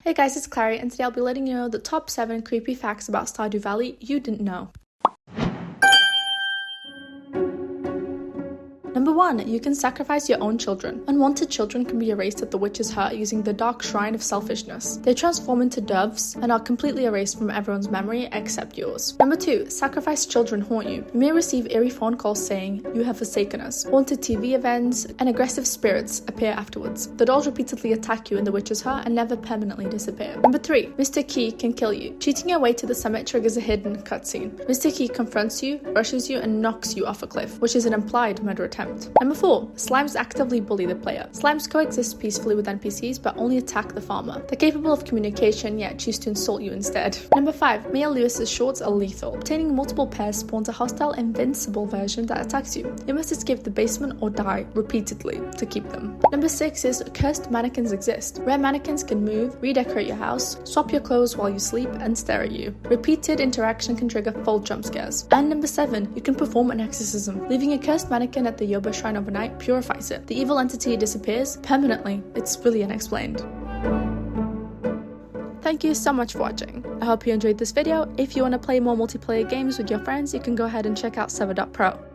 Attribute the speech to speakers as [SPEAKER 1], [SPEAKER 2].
[SPEAKER 1] Hey guys, it's Clary, and today I'll be letting you know the top 7 creepy facts about Stardew Valley you didn't know. Number 1. You can sacrifice your own children. Unwanted children can be erased at the witch's hut using the dark shrine of selfishness. They transform into doves and are completely erased from everyone's memory except yours. Number 2. Sacrificed children haunt you. You may receive eerie phone calls saying, "You have forsaken us." Haunted TV events and aggressive spirits appear afterwards. The dolls repeatedly attack you in the witch's hut and never permanently disappear. Number 3. Mr. Key can kill you. Cheating your way to the summit triggers a hidden cutscene. Mr. Key confronts you, rushes you, and knocks you off a cliff, which is an implied murder attempt. Number 4. Slimes actively bully the player. Slimes coexist peacefully with NPCs but only attack the farmer. They're capable of communication yet choose to insult you instead. Number 5. Mia Lewis's shorts are lethal. Obtaining multiple pairs spawns a hostile invincible version that attacks you. You must escape the basement or die repeatedly to keep them. Number 6 is cursed mannequins exist. Rare mannequins can move, redecorate your house, swap your clothes while you sleep, and stare at you. Repeated interaction can trigger full jump scares. And number 7, you can perform an exorcism. Leaving a cursed mannequin at the Yoba shrine overnight purifies it. The evil entity disappears permanently. It's really unexplained. Thank you so much for watching. I hope you enjoyed this video. If you want to play more multiplayer games with your friends, you can go ahead and check out Server.pro.